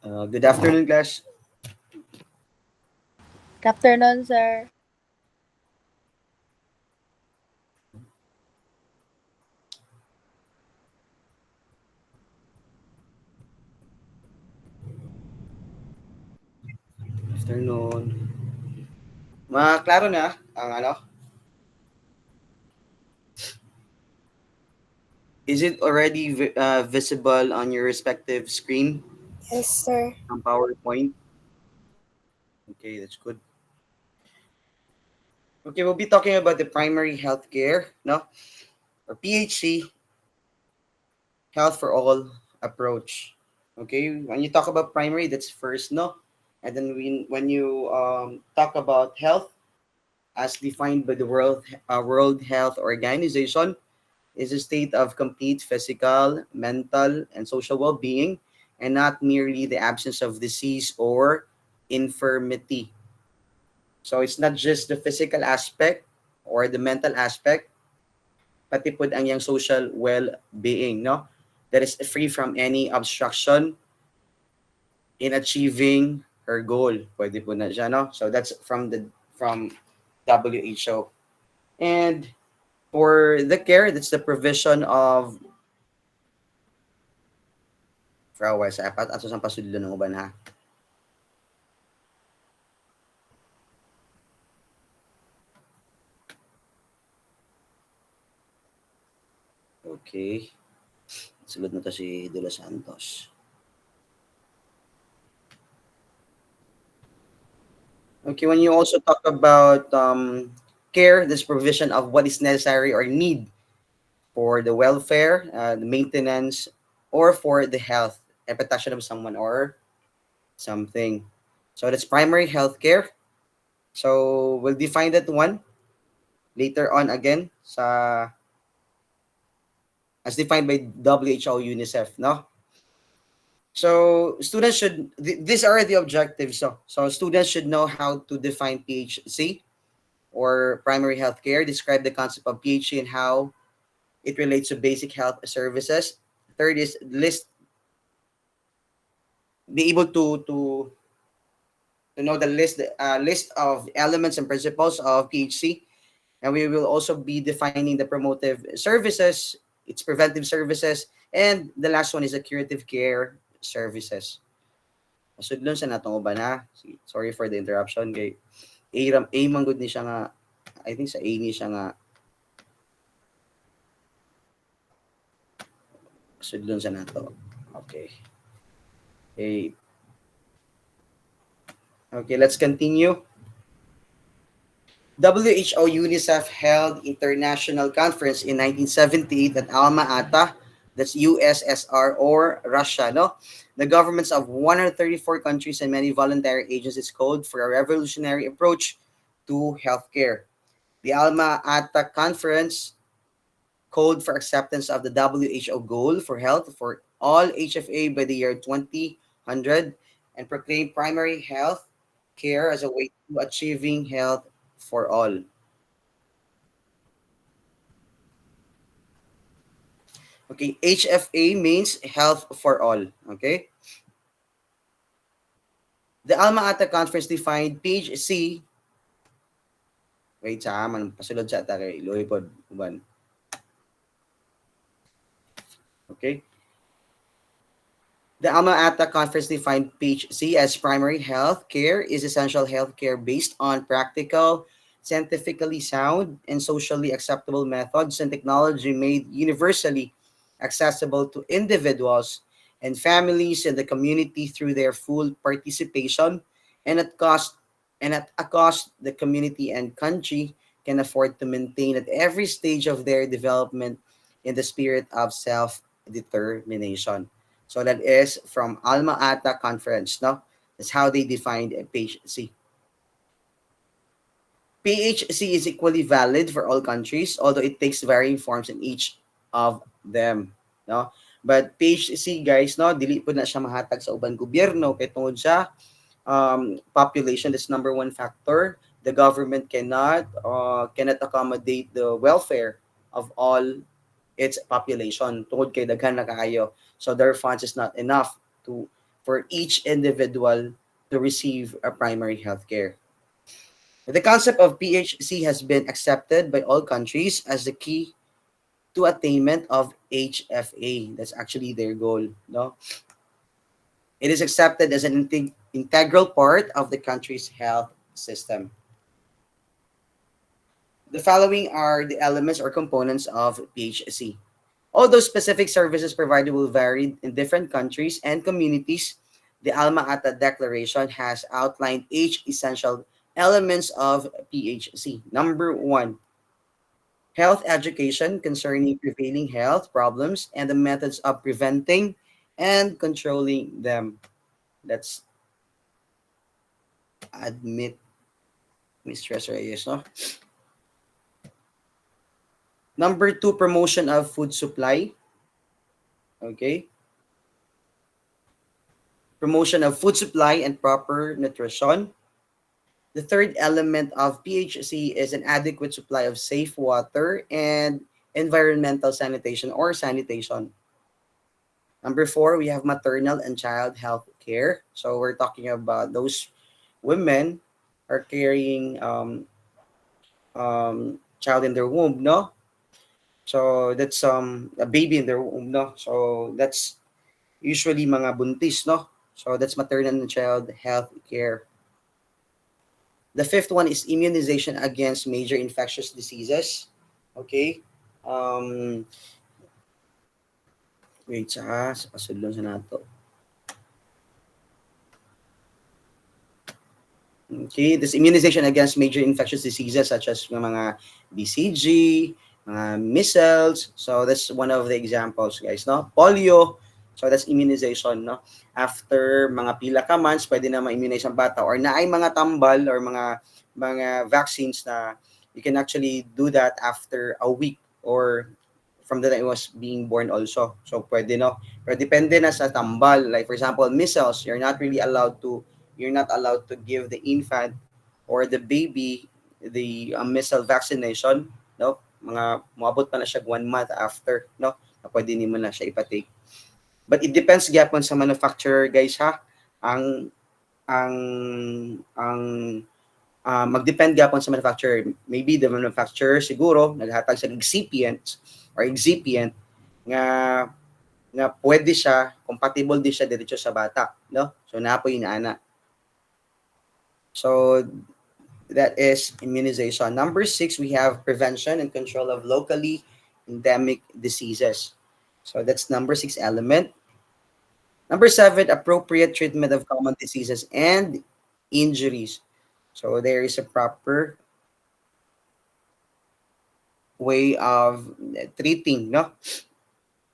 Good afternoon, class. Good afternoon, sir. Afternoon. Klaro na ang ano? Is it already visible on your respective screen Yes, sir. on PowerPoint? Okay, that's good. Okay, we'll be talking about the primary health care, no? Or PHC, health for all approach. Okay, when you talk about primary, that's first, no? And then when you talk about health as defined by the World Health Organization, is a state of complete physical, mental, and social well being, and not merely the absence of disease or infirmity. So it's not just the physical aspect or the mental aspect, pati po ang yung social well being, no? That is free from any obstruction in achieving her goal. Pwede po na siya, no? So that's from WHO. And for the care, that's the provision of Frawas apat ato sang pasudlo ng uban ha. Okay. Sulod na to si Dula Santos. Okay, when you also talk about care, this provision of what is necessary or need for the welfare, the maintenance, or for the health and protection of someone or something. So that's primary health care. So we'll define that one later on again sa as defined by WHO UNICEF, no? So students should these are the objectives. So students should know how to define PHC or primary health care, describe the concept of PHC and how it relates to basic health services. Third is be able to know the list of elements and principles of PHC, and we will also be defining the promotive services, its preventive services, and the last one is the curative care services. Masudlon sa natong uban ha. Sorry for the interruption kay A man good ni siya nga, I think sa A ni siya nga sudlon sa nato. Okay. Okay. Okay, let's continue. WHO UNICEF held international conference in 1978 at Alma Ata, that's USSR or Russia, no? The governments of 134 countries and many voluntary agencies called for a revolutionary approach to healthcare. The Alma Ata conference called for acceptance of the WHO goal for health for all HFA by the year 2000 and proclaimed primary health care as a way to achieving health for all. Okay, HFA means health for all. Okay. The Alma Ata Conference defined page C. Wait, sa man pasulod sa ta kay Loy pod uban. Okay. The Alma Ata Conference defined PHC as primary health care is essential health care based on practical, scientifically sound, and socially acceptable methods and technology made universally accessible to individuals and families in the community through their full participation and at a cost the community and country can afford to maintain at every stage of their development in the spirit of self-determination. So that is from Alma Ata Conference, no? That's how they defined PHC. PHC is equally valid for all countries, although it takes varying forms in each of them, no? But PHC, guys, no, dili po na siya mahatag sa ubang gobyerno kay tungod sa population. That's number one factor. The government cannot accommodate the welfare of all its population tungod kay daghan na kaayo. So their funds is not enough to for each individual to receive a primary health care. The concept of PHC has been accepted by all countries as the key to attainment of HFA. That's actually their goal. No, it is accepted as an integral part of the country's health system. The following are the elements or components of PHC. Although specific services provided will vary in different countries and communities, the Alma Ata Declaration has outlined eight essential elements of PHC. Number one, health education concerning prevailing health problems and the methods of preventing and controlling them. Let's admit Mistress Reyes. No? Number two, promotion of food supply. Okay. Promotion of food supply and proper nutrition. The third element of PHC is an adequate supply of safe water and environmental sanitation or sanitation. Number four, we have maternal and child health care. So we're talking about those women are carrying child in their womb, no? So that's a baby in their womb, no? So that's usually mga buntis, no? So that's maternal and child health care. The fifth one is immunization against major infectious diseases. Okay? Um, wait, sa kasulong sa nato. Okay, this immunization against major infectious diseases such as mga BCG, mga measles. So that's one of the examples, guys, no? Polio. So that's immunization, no? After mga pila ka months, pwede na ma-immunize ang bata or na ay mga tambal or mga vaccines na you can actually do that after a week or from the time it was being born also. So pwede, no? Pero depende na sa tambal. Like for example, measles, you're not allowed to give the infant or the baby the measles vaccination, no? Mga moabot pa na siya 1 month after, no? Na pwede nimo na siya ipatake. But it depends gyapon sa manufacturer, guys, ha. Ang ang mag-depend gyapon sa manufacturer. Maybe the manufacturer siguro naghatag sa excipient or excipient nga pwede siya, compatible din siya diretso sa bata, no? So napoy inaana. So that is immunization. Number 6, we have prevention and control of locally endemic diseases. So that's number 6 element. Number 7, appropriate treatment of common diseases and injuries. So there is a proper way of treating, no,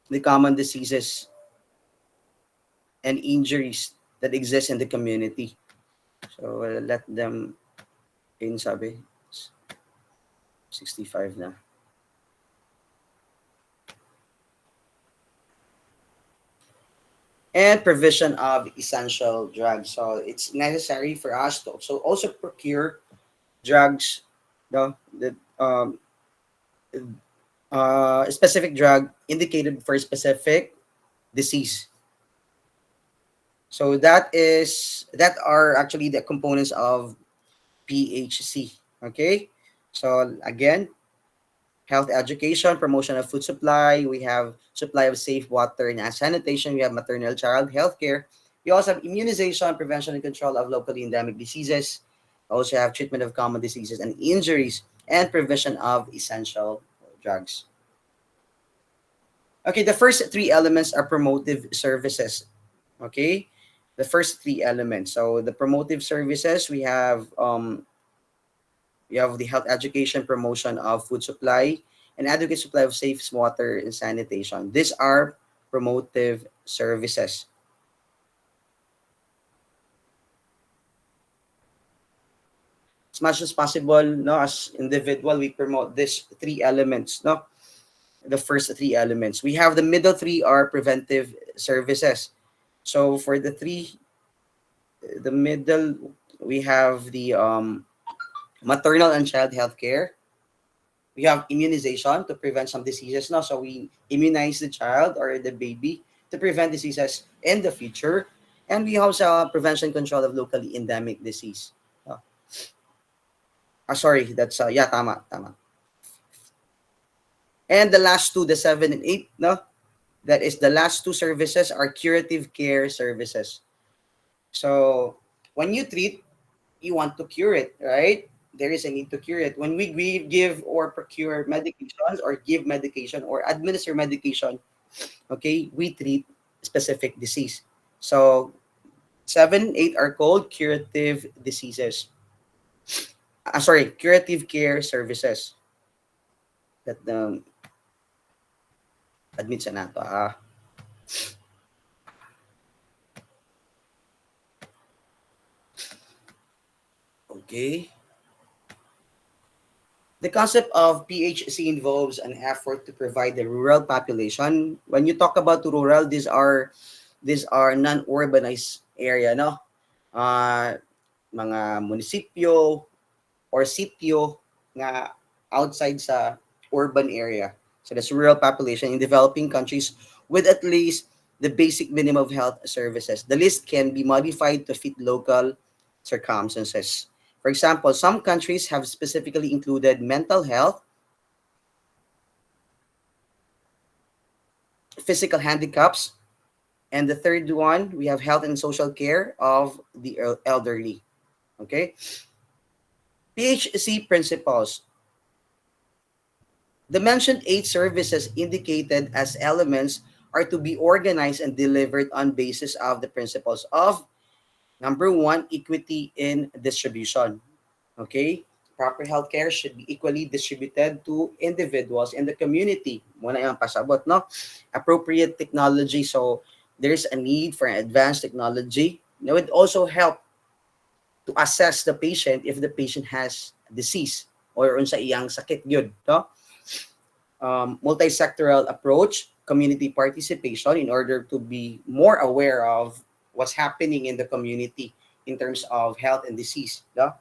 the common diseases and injuries that exist in the community. So let them in, sabi 65 na. And provision of essential drugs. So it's necessary for us to also procure drugs, no, that a specific drug indicated for a specific disease. So that are actually the components of PHC. Okay, so again, health education, promotion of food supply. We have supply of safe water and sanitation. We have maternal child health care. We also have immunization, prevention, and control of locally endemic diseases. We also have treatment of common diseases and injuries, and provision of essential drugs. Okay, the first three elements are promotive services. Okay, the first three elements. So the promotive services, we have the health education, promotion of food supply, and adequate supply of safe water and sanitation. These are promotive services. As much as possible, no, as individual, we promote these three elements, no, the first three elements. We have the middle three are preventive services. So for the middle, we have the maternal and child health care. We have immunization to prevent some diseases now. So we immunize the child or the baby to prevent diseases in the future. And we also have prevention control of locally endemic disease. Uh, sorry, that's yeah, tama. And the last two, the 7 and 8, no, that is the last two services are curative care services. So when you treat, you want to cure it, right? There is a need to cure it. When we give or procure medications or give medication or administer medication, okay, we treat specific disease. So 7 8 are called curative diseases. Sorry, curative care services. That admit sa nato. Okay. The concept of PHC involves an effort to provide the rural population. When you talk about rural, these are non-urbanized area, no? Uh, mga munisipyo or sitio nga outside sa urban area. So that's rural population in developing countries with at least the basic minimum of health services. The list can be modified to fit local circumstances. For example, some countries have specifically included mental health, physical handicaps, and the third one, we have health and social care of the elderly. Okay? PHC principles. The mentioned 8 services indicated as elements are to be organized and delivered on basis of the principles of number one, equity in distribution. Okay? Proper healthcare should be equally distributed to individuals in the community. Muna yung pasabot, no? Appropriate technology. So, there's a need for advanced technology. It would also help to assess the patient if the patient has disease or unsa iyang sakit yun, no? Multi-sectoral approach, community participation in order to be more aware of what's happening in the community in terms of health and disease. No?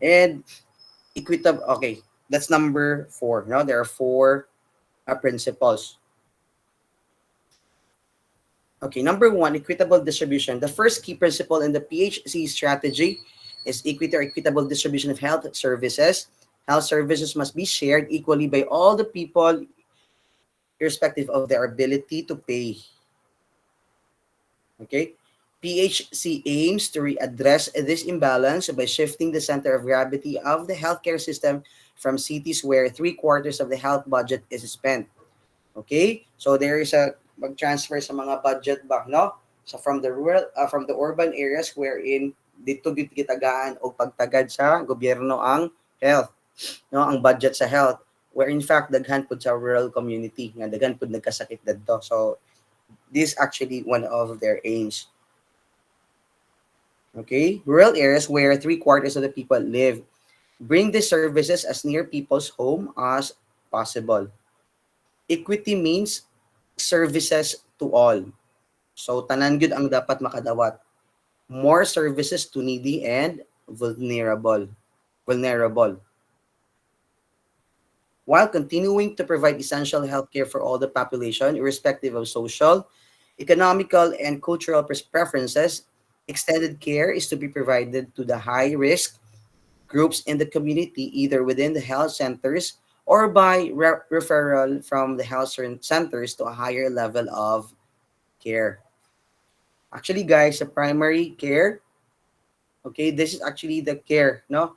And equitable, okay, that's number 4. No? There are 4 principles. Okay, number 1, equitable distribution. The first key principle in the PHC strategy is equity or equitable distribution of health services. Health services must be shared equally by all the people irrespective of their ability to pay. Okay? PHC aims to readdress this imbalance by shifting the center of gravity of the healthcare system from cities where 3/4 of the health budget is spent. Okay? So there is a mag-transfer sa mga budget ba, no? So from the urban areas wherein dito gitagaan o pagtagad sa gobyerno ang health, no, ang budget sa health, where in fact daghan pud sa rural community nga daghan pud nagkasakit dadto. So this actually one of their aims. Okay, rural areas where 3/4 of the people live, bring the services as near people's home as possible. Equity means services to all. So tanan gyud ang dapat makadawat. More services to needy and vulnerable. While continuing to provide essential healthcare for all the population, irrespective of social, economical, and cultural preferences, extended care is to be provided to the high-risk groups in the community, either within the health centers or by referral from the health centers to a higher level of care. Actually, guys, the primary care, okay, this is actually the care, no?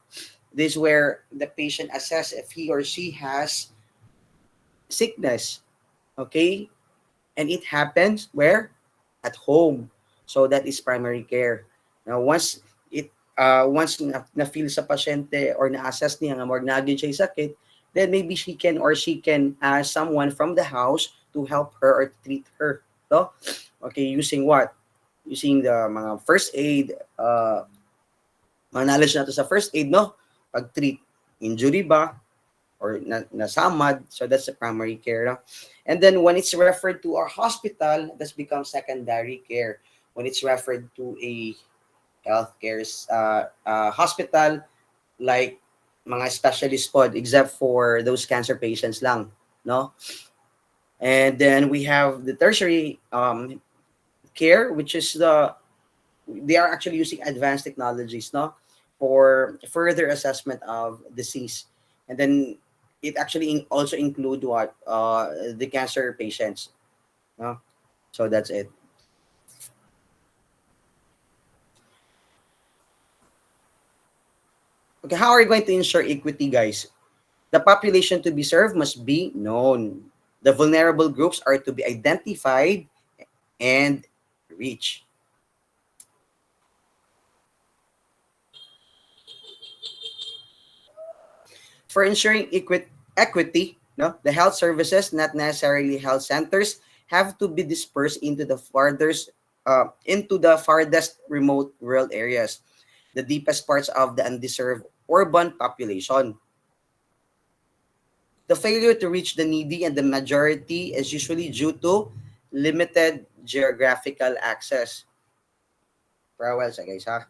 This is where the patient assess if he or she has sickness, okay? And it happens where? At home. So that is primary care. Now, once na-feel sa pasyente or na-assess niya nga more nagin siya sakit, then maybe she can ask someone from the house to help her or treat her. No? Okay, using what? Using the mga first aid, mga knowledge nato sa first aid, no? Pag-treat injury ba or nasamad, so that's the primary care. No? And then when it's referred to our hospital, that's becomes secondary care. When it's referred to a healthcare hospital, like mga specialist pod, except for those cancer patients lang, no? And then we have the tertiary care, which is the they are actually using advanced technologies, no, for further assessment of disease, and then it actually also include what the cancer patients, no. So that's it. Okay, how are you going to ensure equity, guys? The population to be served must be known. The vulnerable groups are to be identified and reached. For ensuring equity, no, the health services, not necessarily health centers, have to be dispersed into the farthest remote rural areas, the deepest parts of the undeserved urban population. The failure to reach the needy and the majority is usually due to limited geographical access. Well, sa guys, ha?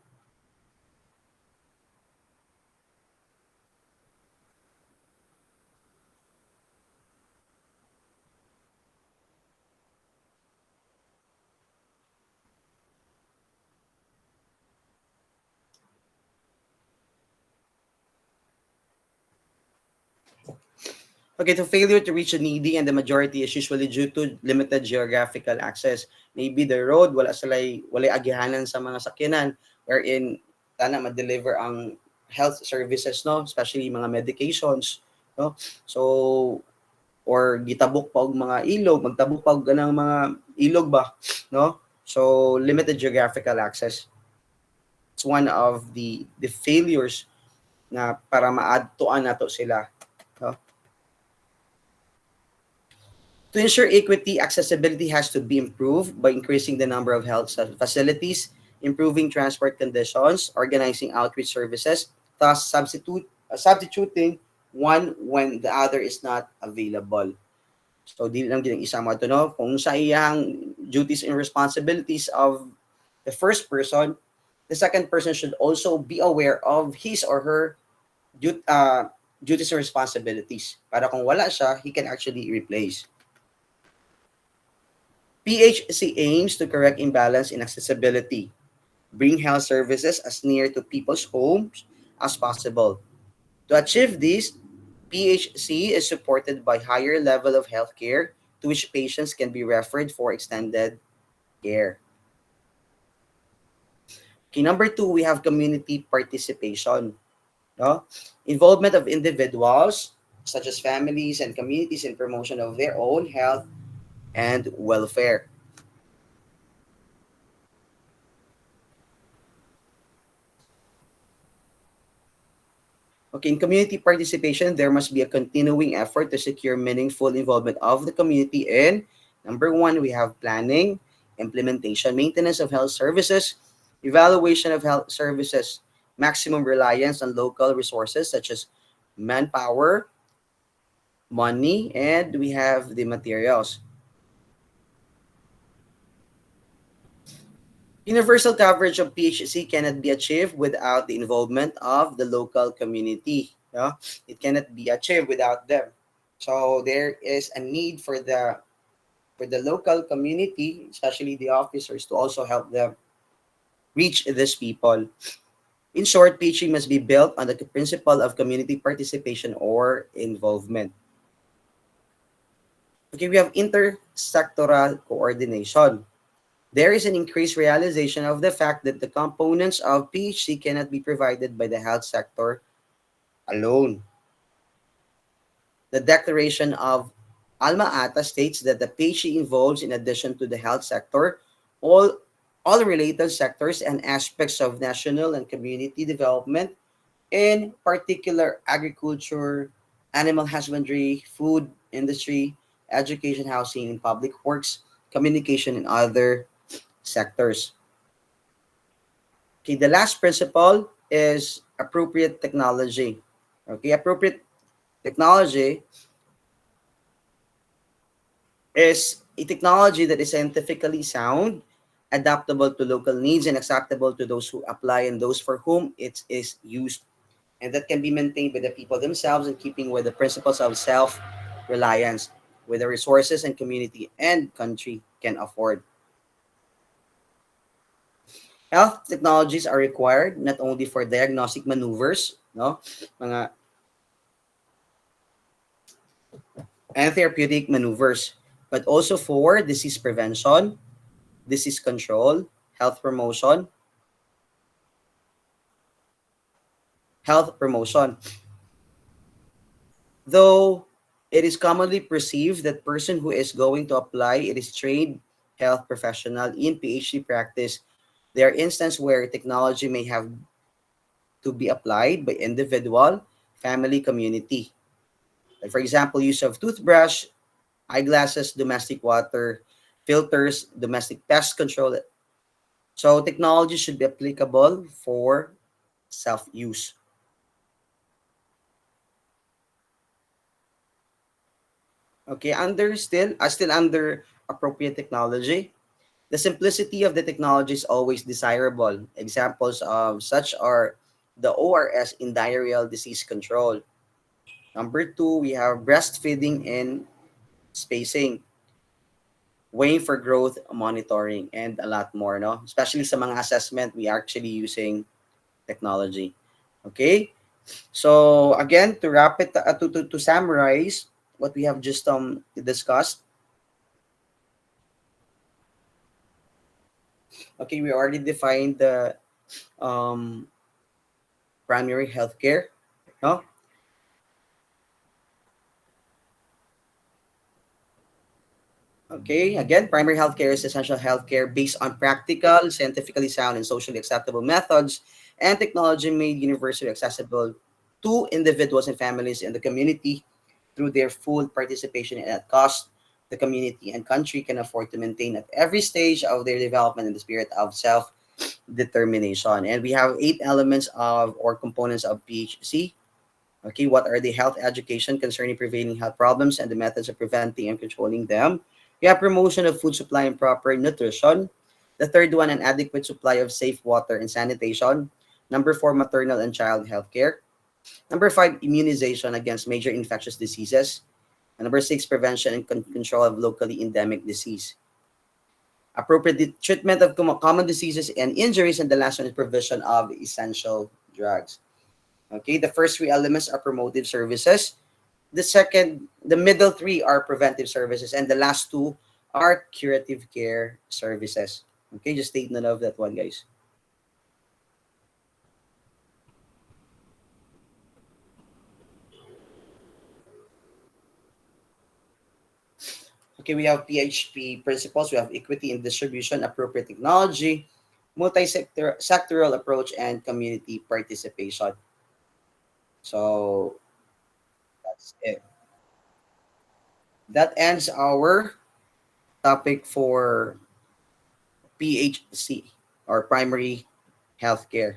Okay, the failure to reach the needy and the majority is usually due to limited geographical access. Maybe the road, walay agihanan sa mga sakyanan, wherein tana ma-deliver ang health services, no, especially mga medications, no. So or gitabok pa og mga ilog, magtabok pa og ganang mga ilog ba, no. So limited geographical access. It's one of the failures na para maadtuan nato sila, no. To ensure equity, accessibility has to be improved by increasing the number of health facilities, improving transport conditions, organizing outreach services, thus substituting one when the other is not available. So, di lang din isa mo ito, no? Kung sa iyang duties and responsibilities of the first person, the second person should also be aware of his or her duties and responsibilities. Para kung wala siya, he can actually replace. PHC aims to correct imbalance in accessibility, bring health services as near to people's homes as possible. To achieve this, PHC is supported by higher level of healthcare to which patients can be referred for extended care. Okay, number two, we have community participation. No? Involvement of individuals, such as families and communities in promotion of their own health and welfare. Okay, in community participation, there must be a continuing effort to secure meaningful involvement of the community in number one, we have planning, implementation, maintenance of health services, evaluation of health services, maximum reliance on local resources such as manpower, money, and we have the materials. Universal coverage of PHC cannot be achieved without the involvement of the local community. No? It cannot be achieved without them. So there is a need for the local community, especially the officers, to also help them reach these people. In short, PHC must be built on the principle of community participation or involvement. Okay, we have intersectoral coordination. There is an increased realization of the fact that the components of PHC cannot be provided by the health sector alone. The Declaration of Alma Ata states that the PHC involves, in addition to the health sector, all, all related sectors and aspects of national and community development, in particular agriculture, animal husbandry, food industry, education, housing, and public works, communication, and other sectors. Okay, the last principle is appropriate technology. Okay, appropriate technology is a technology that is scientifically sound, adaptable to local needs, and acceptable to those who apply and those for whom it is used. And that can be maintained by the people themselves in keeping with the principles of self reliance, with the resources and community and country can afford. Health technologies are required not only for diagnostic maneuvers, no, mga and therapeutic maneuvers, but also for disease prevention, disease control, health promotion, health promotion. Though it is commonly perceived that person who is going to apply it is trained health professional in PhD practice, there are instances where technology may have to be applied by individual, family, community. Like for example, use of toothbrush, eyeglasses, domestic water, filters, domestic pest control. So technology should be applicable for self-use. Okay, still under appropriate technology. The simplicity of the technology is always desirable. Examples of such are the ORS in diarrheal disease control. Number two, we have breastfeeding and spacing, weighing for growth monitoring, and a lot more. No, especially sa mga assessment, we are actually using technology. Okay, so again, to wrap it, to summarize what we have just discussed. Okay, we already defined the um, primary healthcare. No, okay, again, primary healthcare is essential healthcare based on practical, scientifically sound, and socially acceptable methods and technology made universally accessible to individuals and families in the community through their full participation and at cost. The community and country can afford to maintain at every stage of their development in the spirit of self determination. And we have 8 elements of or components of PHC. Okay, what are the health education concerning prevailing health problems and the methods of preventing and controlling them? We have promotion of food supply and proper nutrition. The third one, an adequate supply of safe water and sanitation. Number four, maternal and child health care. Number five, immunization against major infectious diseases. And number six, prevention and control of locally endemic disease. Appropriate treatment of common diseases and injuries. And the last one is provision of essential drugs. Okay, the first 3 elements are promotive services. The middle three are preventive services, and the last two are curative care services. Okay, just take note of that one, guys. Okay, we have PHP principles, we have equity in distribution, appropriate technology, sectoral approach, and community participation. So that's it. That ends our topic for PHC or primary healthcare.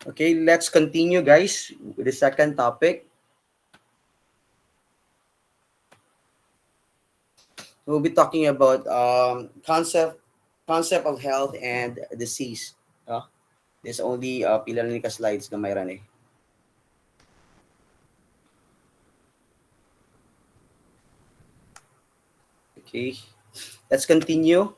Okay, let's continue, guys, with the second topic. We'll be talking about concept of health and disease. No? There's only pila na ni ka slides na mayroon eh. Okay, let's continue.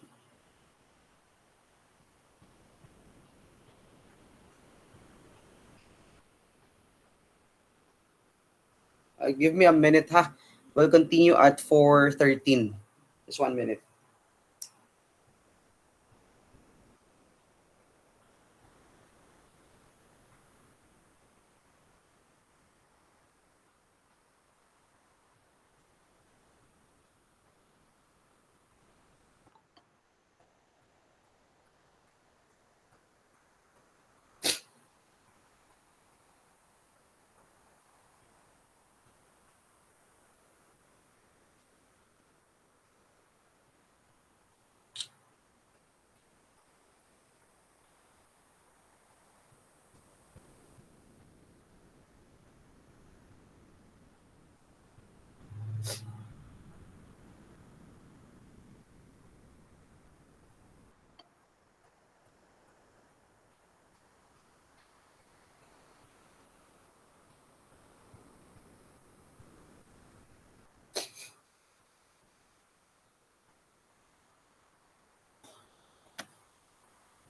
Give me a minute, ha. We'll continue at 4:13. Just 1 minute.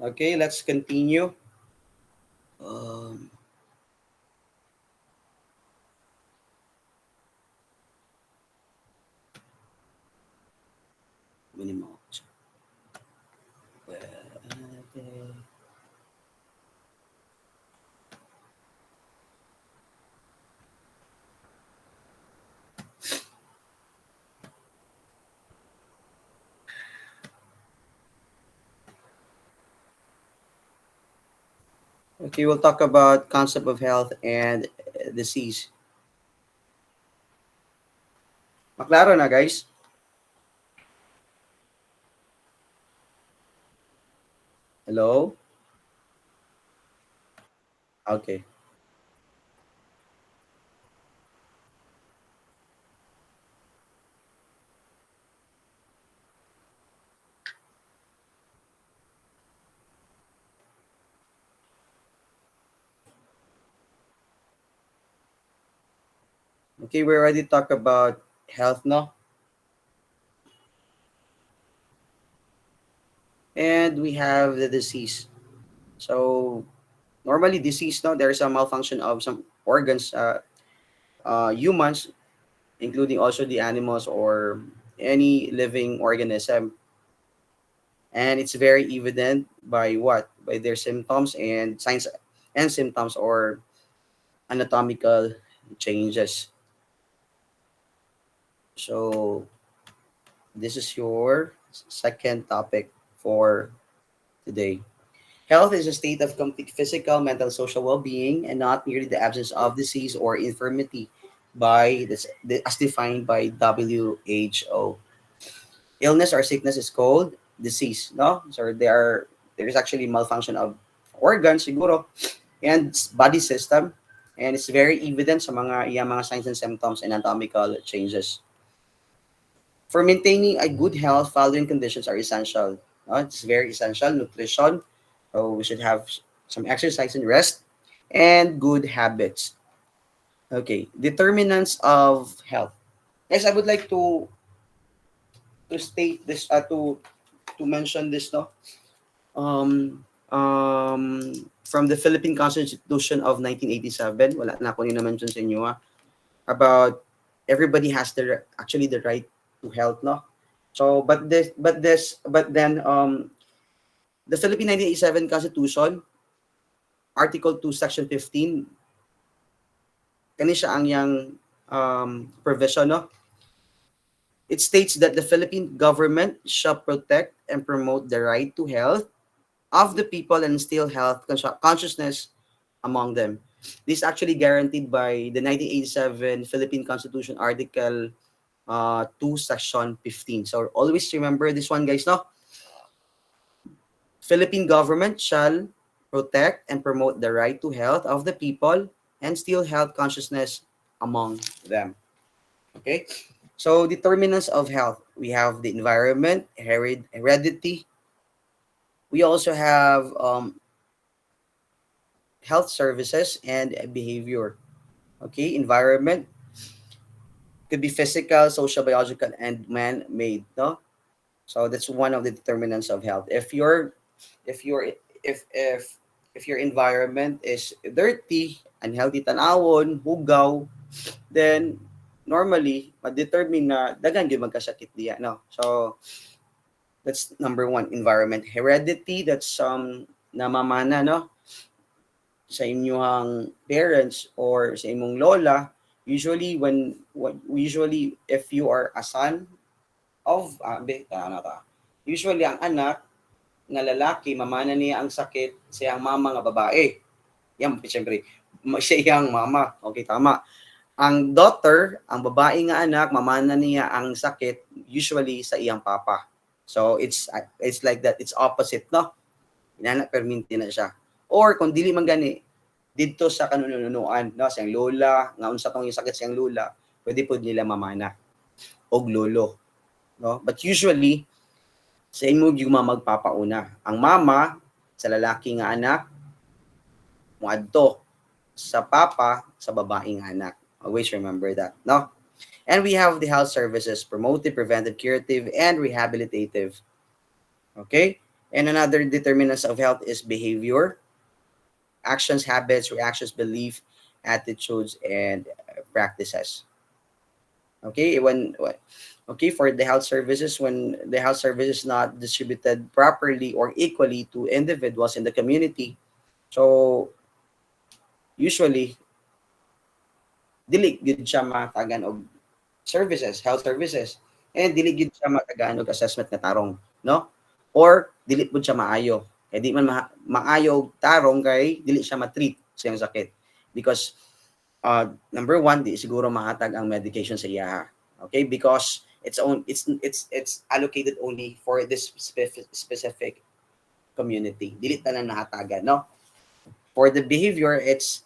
Okay, let's continue. Um, minimal. Okay, we'll talk about concept of health and disease. Maklaro na guys? Hello? Okay. Okay, we already talked about health, no? And we have the disease. So normally disease, no, there's a malfunction of some organs, humans, including also the animals or any living organism. And it's very evident by what? By their symptoms and signs and symptoms or anatomical changes. So this is your second topic for today. Health is a state of complete physical, mental, social well-being, and not merely the absence of disease or infirmity, by this, as defined by WHO. Illness or sickness is called disease, no? So there is actually malfunction of organs siguro and body system, and it's very evident sa mga signs and symptoms and anatomical changes. For maintaining a good health, following conditions are essential. It's very essential. Nutrition, so we should have some exercise and rest, and good habits. Okay, determinants of health. Next, I would like to state this, to mention this, no? From the Philippine Constitution of 1987, wala na ako na-mention sa inyo, about everybody has actually the right to health, no? So, but then, the Philippine 1987 Constitution, Article 2, Section 15, kani siya ang yang provision, no? It states that the Philippine government shall protect and promote the right to health of the people and instill health consciousness among them. This is actually guaranteed by the 1987 Philippine Constitution, Article 2, Section 15. So always remember this one, guys, no? Philippine government shall protect and promote the right to health of the people and instill health consciousness among them. Okay? So determinants of health. We have the environment, heredity. We also have health services and behavior. Okay, environment could be physical, social, biological, and man-made. No, so that's one of the determinants of health. If your if your environment is dirty, unhealthy tanawon, hugaw, then normally ma-determine na daghan gyud magkasakit diya, no? So that's number one, environment. Heredity, that's namamana, no? Sa inyong parents or sa imong lola, usually usually if you are a son of ano ta, usually ang anak nga lalaki mamana niya ang sakit sa iyang mama nga babae. Yan syempre sa iyang mama. Okay, tama. Ang daughter, ang babae nga anak, mamana niya ang sakit usually sa iyang papa. So it's like that, it's opposite, no? Inana perminti na siya. Or kung dili man gani, dito sa kanununuan, no, sa lola, nga unsa tong yung sakit sa lola, pwede pod nila mamana og lolo, no? But usually sa imo gyud magpapauna. Ang mama sa lalaki nga anak moadto sa papa sa babaeng anak. Always remember that, no? And we have the health services, promotive, preventive, curative, and rehabilitative. Okay? And another determinants of health is behavior, actions, habits, reactions, belief, attitudes, and practices. Okay, okay, for the health services, when the health service is not distributed properly or equally to individuals in the community, so usually dili gid siya matagan og services, health services, and dili gid siya matagaan og assessment nga tarong, no? Or dili pud siya maayo. Kay di man maayo og tarong kay dili siya ma-treat sa iyang sakit. Because number one, di siguro mahatag ang medication sa iya. Okay? Because it's allocated only for this specific community. Dili tanan nahatagan, no? For the behavior, it's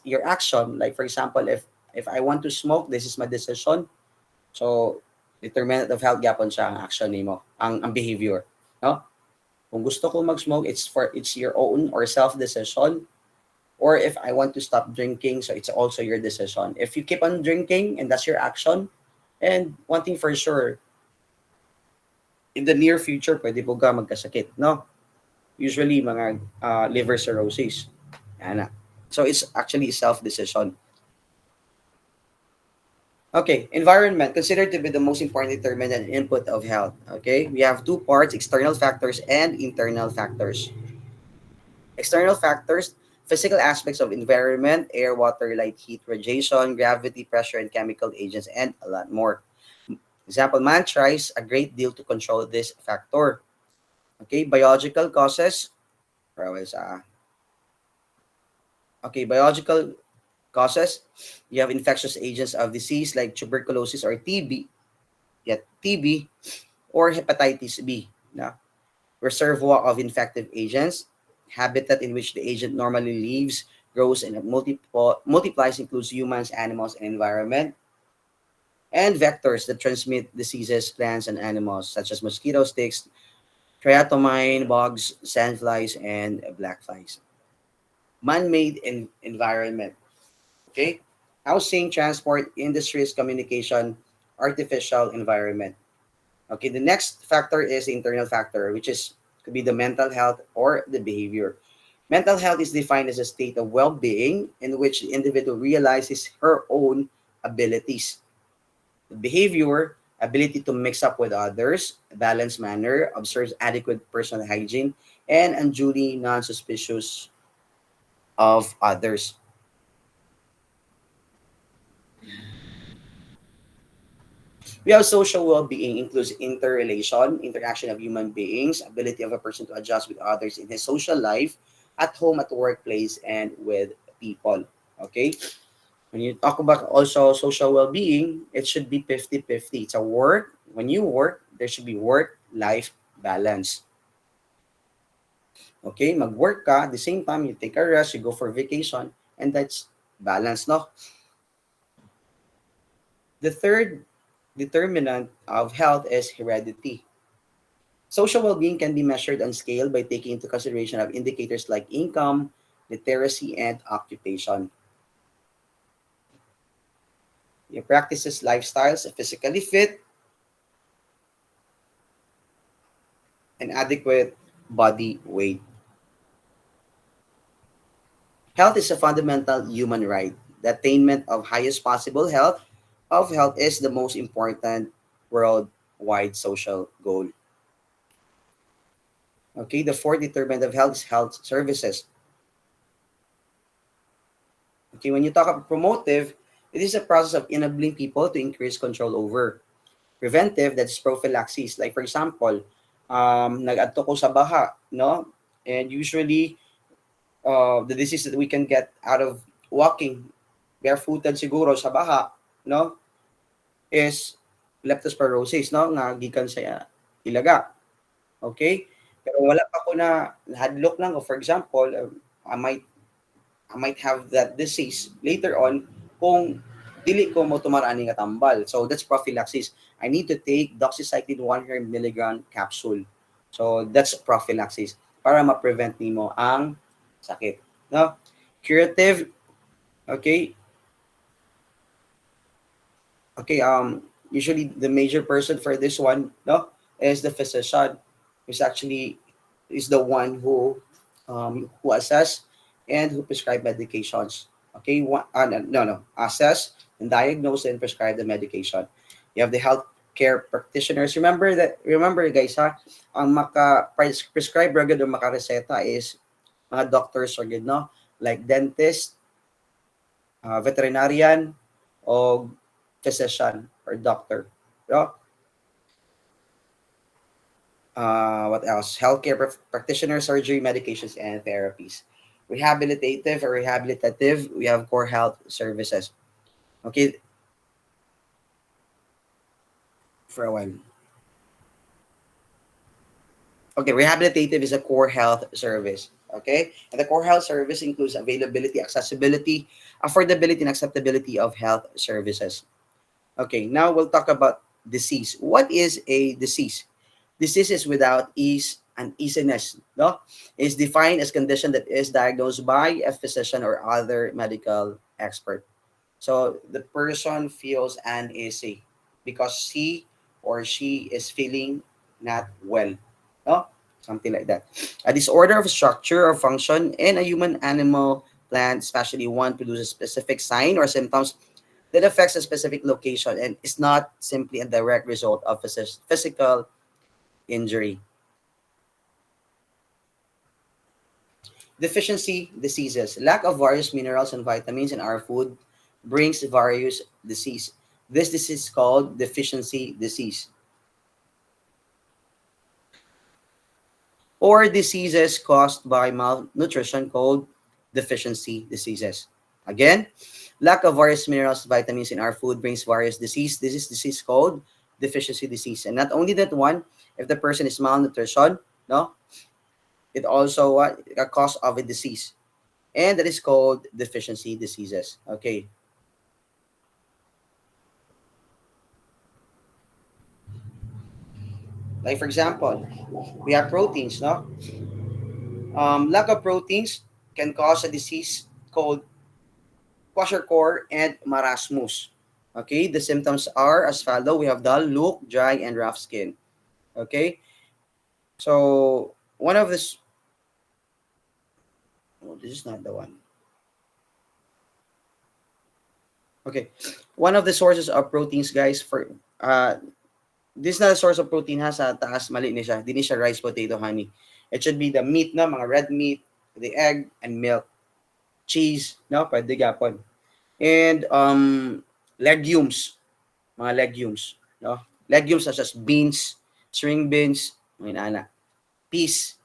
your action. Like for example, if I want to smoke, this is my decision. So, determinant of health gapon siya ang action nimo, ang behavior, no? Kung gusto ko mag-smoke, it's your own or self decision. Or if I want to stop drinking, so it's also your decision. If you keep on drinking and that's your action, and one thing for sure, in the near future, pwede po ka magkasakit, no? Usually, mga liver cirrhosis. Yan na. So, it's actually self-decision. Okay, environment considered to be the most important determinant and input of health. Okay, we have two parts: external factors and internal factors. External factors, physical aspects of environment, air, water, light, heat, radiation, gravity, pressure, and chemical agents, and a lot more. Example, man tries a great deal to control this factor. Okay, biological causes. Where was okay, biological causes. You have infectious agents of disease like tuberculosis or TB, yet TB or hepatitis B. No? Reservoir of infective agents, habitat in which the agent normally lives, grows, and multiplies includes humans, animals, and environment, and vectors that transmit diseases, plants, and animals, such as mosquito ticks, triatomine, bugs, sandflies, and black flies. Man-made environment. Okay? Housing, transport, industries, communication, artificial environment. Okay, the next factor is the internal factor, which is could be the mental health or the behavior. Mental health is defined as a state of well-being in which the individual realizes her own abilities. The behavior, ability to mix up with others, a balanced manner, observes adequate personal hygiene, and unduly non-suspicious of others. We have social well-being includes interrelation, interaction of human beings, ability of a person to adjust with others in his social life, at home, at the workplace, and with people. Okay? When you talk about also social well-being, it should be 50-50. It's a work. When you work, there should be work-life balance. Okay? Mag-work ka, at the same time, you take a rest, you go for vacation, and that's balance, no? The third determinant of health is heredity. Social well-being can be measured on scale by taking into consideration of indicators like income, literacy, and occupation. Your practices, lifestyles, physically fit, and adequate body weight. Health is a fundamental human right. The attainment of highest possible health is the most important worldwide social goal. Okay, the fourth determinant of health is health services. Okay, when you talk about promotive, it is a process of enabling people to increase control over. Preventive, that's prophylaxis. Like for example, nag-adto ko sa baha, no? And usually, the disease that we can get out of walking barefooted siguro sa baha, no? Is leptospirosis, no? Nga gikan sa ilaga. Okay? Pero wala pa ko na hadlok lang, o for example, I might I might have that disease later on kung dili ko mo tumarani nga tambal. So that's prophylaxis. I need to take doxycycline 100 milligram capsule. So that's prophylaxis para ma-prevent nimo ang sakit, no? Curative, okay? Okay, usually the major person for this one, no, is the physician, who's actually is the one who assess and who prescribe medications. Okay, no, assess and diagnose and prescribe the medication. You have the healthcare practitioners. Remember guys ha, ang prescribe agad o makareseta is mga doctors or good, no? Like dentist, veterinarian, o physician or doctor. No? What else? Healthcare practitioners, surgery, medications, and therapies. Rehabilitative, we have core health services. Okay, for a while. Okay, rehabilitative is a core health service. Okay, and the core health service includes availability, accessibility, affordability, and acceptability of health services. Okay, now we'll talk about disease. What is a disease? Disease is without ease and easiness. No, is defined as condition that is diagnosed by a physician or other medical expert. So the person feels uneasy because he or she is feeling not well. No? Something like that. A disorder of structure or function in a human, animal, plant, especially one produces specific sign or symptoms that affects a specific location and is not simply a direct result of physical injury. Deficiency diseases. Lack of various minerals and vitamins in our food brings various disease. This disease is called deficiency disease. Or diseases caused by malnutrition called deficiency diseases. Again, lack of various minerals, vitamins in our food brings various disease. This is disease called deficiency disease. And not only that one, if the person is malnutrition, no, it also a cause of a disease. And that is called deficiency diseases. Okay. Like for example, we have proteins, no? Lack of proteins can cause a disease called kwashiorkor and marasmus. Okay, the symptoms are as follow. We have dull look, dry, and rough skin. Okay, so one of this. Oh, this is not the one. Okay, one of the sources of proteins, guys, for this is not a source of protein ha sa taas mali ni siya. Di ni siya rice, potato, honey. It should be the meat na mga red meat, the egg and milk, cheese, no, pwede gapon. And legumes, mga legumes, no? Legumes such as beans, string beans, mga inana. Peas,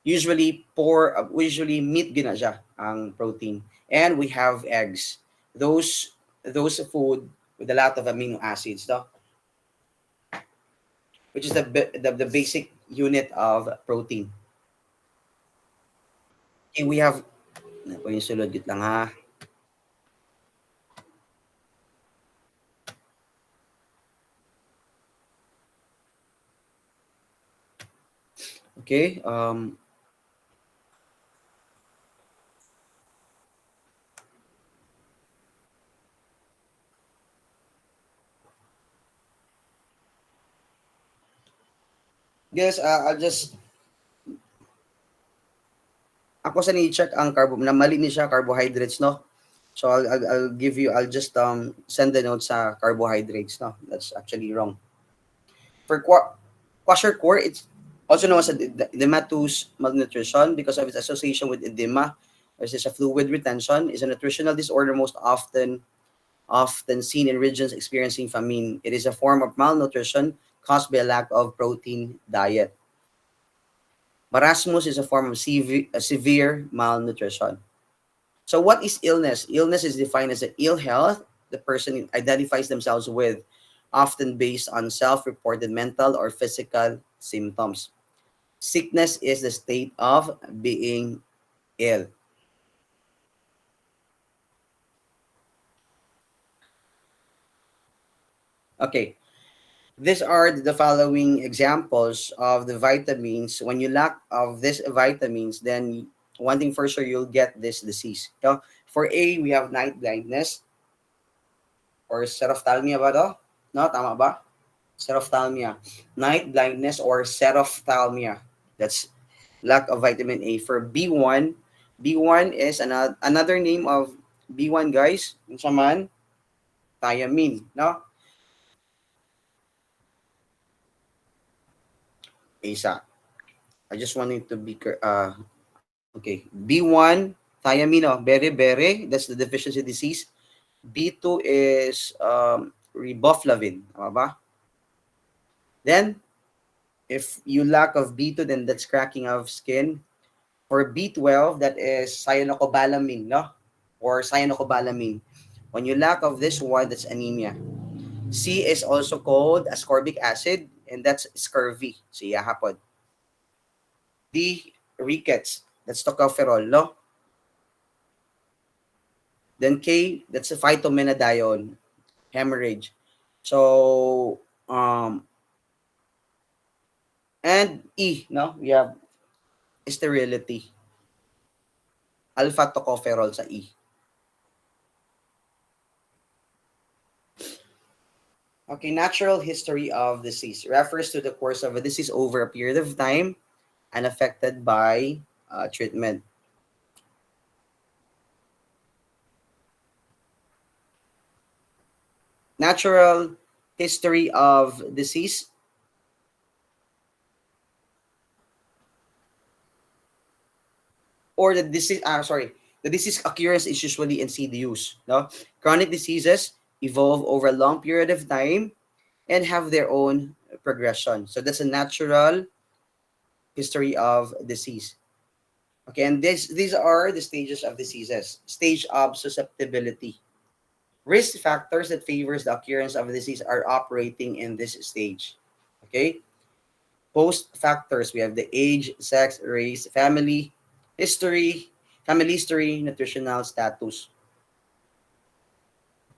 usually meat gina siya ang protein. And we have eggs. Those food with a lot of amino acids, no? Which is the basic unit of protein. Okay, we have po yung sulod git lang ha. Okay, guys, I'll just ako sa ni-check ang na mali ni siya carbohydrates, no? So I'll give you, I'll just send the note sa carbohydrates, no? That's actually wrong. For kwashiorkor, it's also known as edematous malnutrition because of its association with edema, which is a fluid retention, is a nutritional disorder most often seen in regions experiencing famine. It is a form of malnutrition caused by a lack of protein diet. Marasmus is a form of severe malnutrition. So what is illness? Illness is defined as an ill health the person identifies themselves with, often based on self-reported mental or physical symptoms. Sickness is the state of being ill. Okay, these are the following examples of the vitamins. When you lack of these vitamins, then one thing for sure, you'll get this disease. So for A, we have night blindness or serothalmia ba to? No, tama ba? Serothalmia. Night blindness or serothalmia. That's lack of vitamin A. For B1, B1 is another name of B1 guys. Unsa man? Thiamine, no? Isa. I just wanted to be okay. B1 thiamine, oh, bere, that's the deficiency disease. B2 is riboflavin, tama ba? Then if you lack of B2, then that's cracking of skin. For B12, that is cyanocobalamin, no? Or cyanocobalamin. When you lack of this one, that's anemia. C is also called ascorbic acid, and that's scurvy. So, hapon. D, rickets. That's tocopherol, no? Then K, that's a phytomenadione, hemorrhage. So, and E, no? We have sterility. Alpha tocopherol sa E. Okay, natural history of disease refers to the course of a disease over a period of time unaffected by treatment. Natural history of disease or the disease, the disease occurrence is usually insidious. No? Chronic diseases evolve over a long period of time and have their own progression. So that's a natural history of disease. Okay, and these are the stages of diseases. Stage of susceptibility. Risk factors that favors the occurrence of a disease are operating in this stage. Okay? Host factors, we have the age, sex, race, history, family history, nutritional status.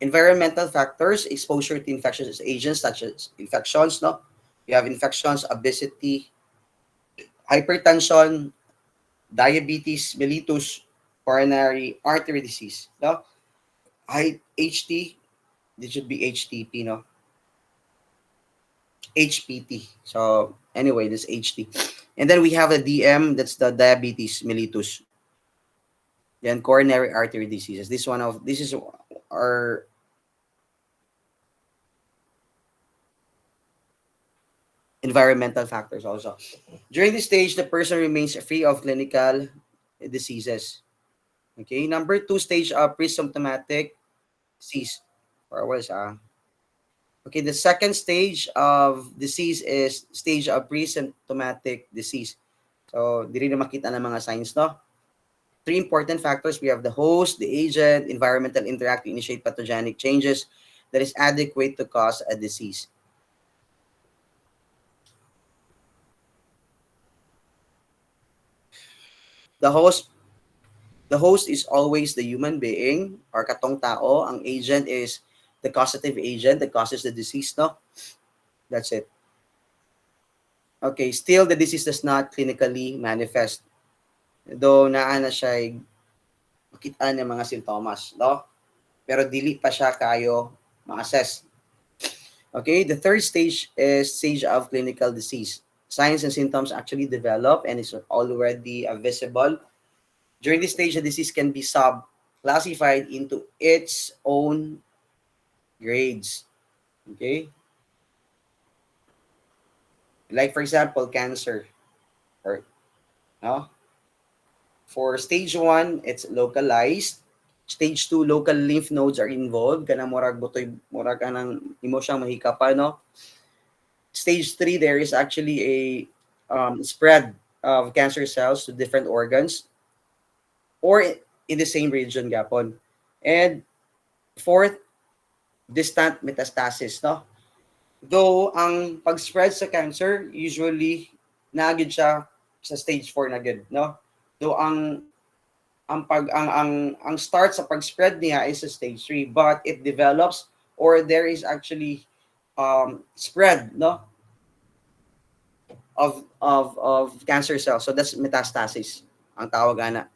Environmental factors, exposure to infectious agents such as infections, no? You have infections, obesity, hypertension, diabetes mellitus, coronary artery disease, no? HT, this should be HTP, no? HPT. So anyway, this HT. And then we have a DM, that's the diabetes mellitus. Then coronary artery diseases. This is our environmental factors also. During this stage, the person remains free of clinical diseases. Okay, number 2 stage of pre-symptomatic disease. Or what is Okay, the second stage of disease is stage of pre-symptomatic disease. So, di rin na makita ng mga signs, no? 3 important factors. We have the host, the agent, environmental interact to initiate pathogenic changes that is adequate to cause a disease. The host the host is always the human being or katong tao. Ang agent is the causative agent that causes the disease, no? That's it. Okay, still the disease does not clinically manifest. Though naa na siya makita ng mga sintomas, no? Pero dili pa siya kayo ma-assess. Okay, the third stage is stage of clinical disease. Signs and symptoms actually develop and is already visible. During this stage, the disease can be sub-classified into its own grades. Okay? Like for example, cancer. Or, no? For stage 1, it's localized. Stage 2, local lymph nodes are involved. Kana murag butoy, murag anang imo siyang mahikapan, no? Stage 3, there is actually a spread of cancer cells to different organs or in the same region gapon. And fourth, distant metastasis, no? Though ang pag-spread sa cancer usually naagid siya sa stage 4 na gid, no? Though ang start sa pag-spread niya is sa stage 3, but it develops or there is actually spread, no? Of cancer cells. So that's metastasis ang tawag ana.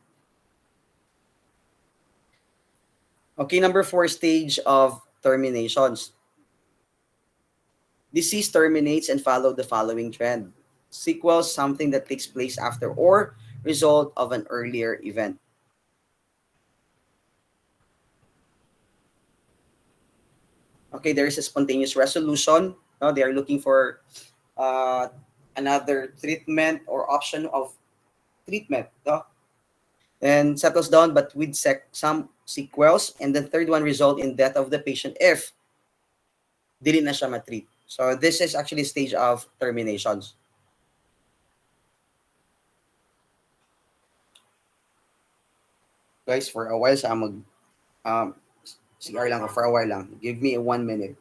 Okay, number 4, stage of terminations. Disease terminates and follow the following trend. Sequel, something that takes place after or result of an earlier event. Okay, there is a spontaneous resolution. No, they are looking for uh, another treatment or option of treatment. No? And settles down, but with some sequels. And the third one result in death of the patient if dili na siya matreat. So this is actually stage of terminations. Guys, for a while sa mag um, CR lang ko for a while lang. Give me 1 minute.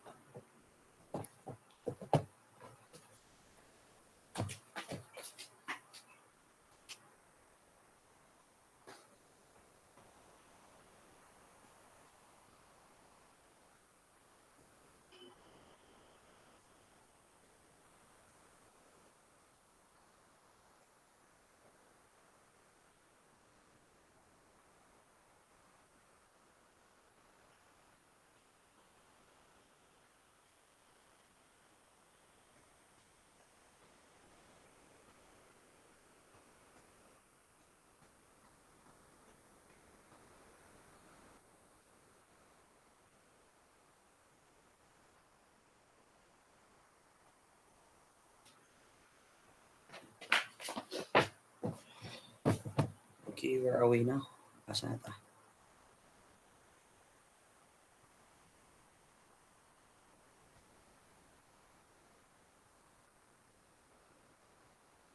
Okay, we're away now. Asa na ta?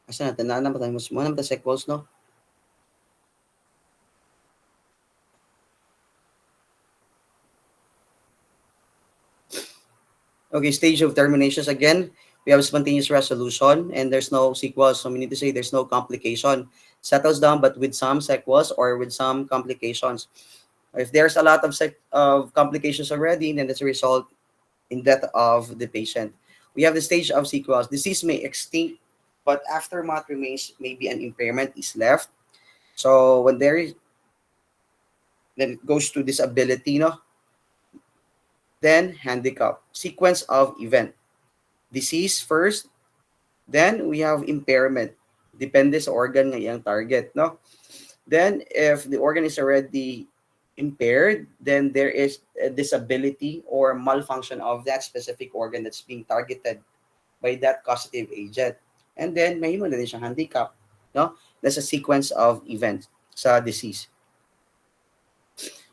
Asa na ta? Naan pa tayo. Mas mo naman ta sequels, no? Okay, stage of terminations again. We have spontaneous resolution and there's no sequels. So we need to say there's no complication. Settles down, but with some sequels or with some complications. If there's a lot of complications already, then that's a result in death of the patient. We have the stage of sequels. Disease may extinct, but aftermath remains. Maybe an impairment is left. So when there is, then it goes to disability, no? Then handicap. Sequence of event. Disease first, then we have impairment. Depende sa organ ng iyang target, no? Then if the organ is already impaired, then there is a disability or malfunction of that specific organ that's being targeted by that causative agent. And then mahimo na din siyang handicap, no? That's a sequence of events sa disease.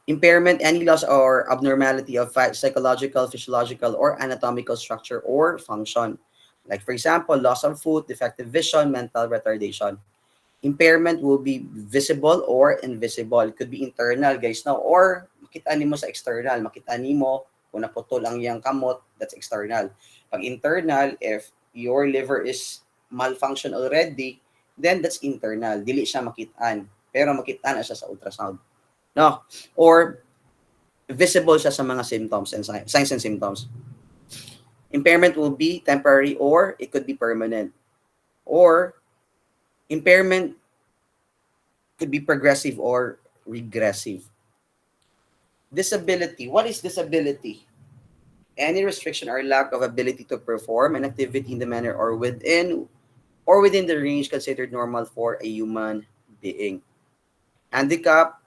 Impairment, any loss or abnormality of psychological, physiological, or anatomical structure or function. Like for example, loss of foot, defective vision, mental retardation. Impairment will be visible or invisible. It could be internal, guys, no? Or makita nimo sa external. Makita nimo kung naputol ang iyang kamot, that's external. Pag internal, if your liver is malfunction already, then that's internal. Dili siya makitaan. Pero makitaan na siya sa ultrasound. No? Or visible siya sa mga symptoms and signs and symptoms. Impairment will be temporary or it could be permanent. Or impairment could be progressive or regressive. Disability. What is disability? Any restriction or lack of ability to perform an activity in the manner or within the range considered normal for a human being. Handicap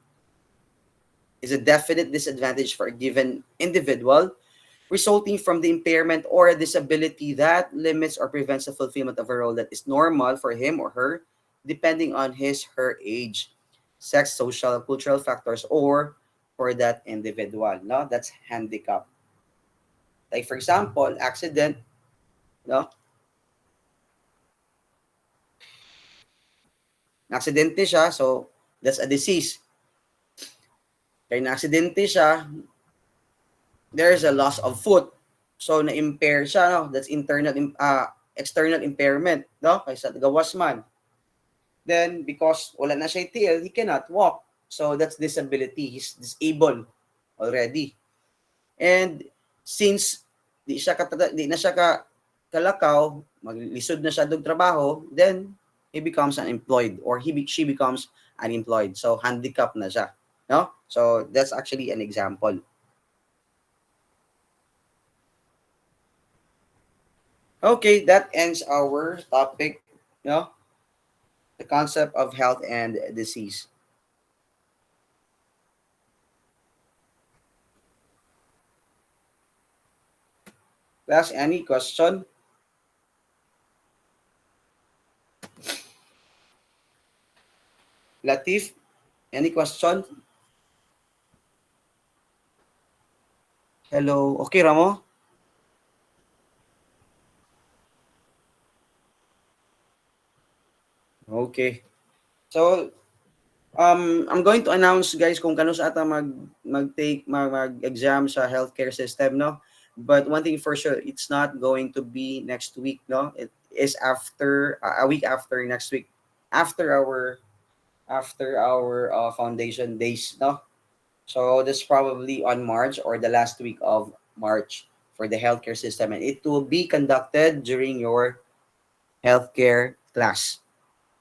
is a definite disadvantage for a given individual resulting from the impairment or a disability that limits or prevents the fulfillment of a role that is normal for him or her depending on her age, sex, social, cultural factors, or for that individual. No, that's handicap. Like for example, accident, no? Aksidente siya, so that's a disease. Kaya na-aksidente siya, there's a loss of foot. So na-impair siya, no? That's external impairment, no? Kaysa gawas man. Then because wala na siya TL, he cannot walk. So that's disability. He's disabled already. And since di na siya kalakaw, maglisod na siya dog trabaho, then he becomes unemployed or she becomes unemployed. So handicap na siya, no? So that's actually an example. Okay, that ends our topic You know, the concept of health and disease. Class, any question? Latif, any question? Hello. Okay, Ramo? Okay. So, I'm going to announce guys kung kano sa ata mag-exam sa healthcare system, no? But one thing for sure, it's not going to be next week, no? It is after a week after next week, after our foundation days, no? So that's probably on March or the last week of March for the healthcare system, and it will be conducted during your healthcare class.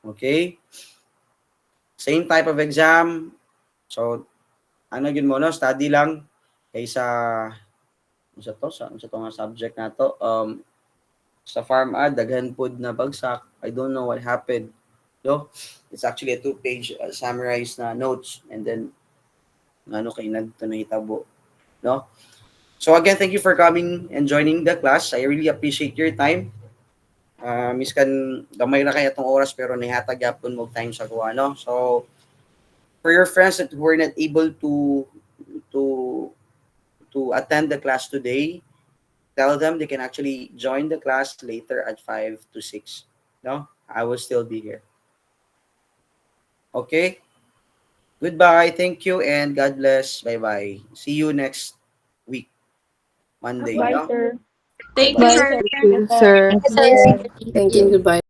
Okay, same type of exam. So ano yun mo no, study lang kaysa sa to nga subject na to sa farm daghan pod na bagsak. I don't know what happened. No, it's actually a two-page summarized na notes, and then ano kay nagtunay-tabo, no? So again, thank you for coming and joining the class. I really appreciate your time. Miskan gamay na kaya itong oras pero nihatag yapon mo time sa kuha, no? So for your friends that were not able to attend the class today, tell them they can actually join the class later at 5 to 6. No? I will still be here. Okay? Goodbye. Thank you and God bless. Bye-bye. See you next week, Monday, Bye, no? sir. Thank you, Bye-bye. Bye, sir. sir. Thank you, sir. Bye, sir. Thank you. Goodbye.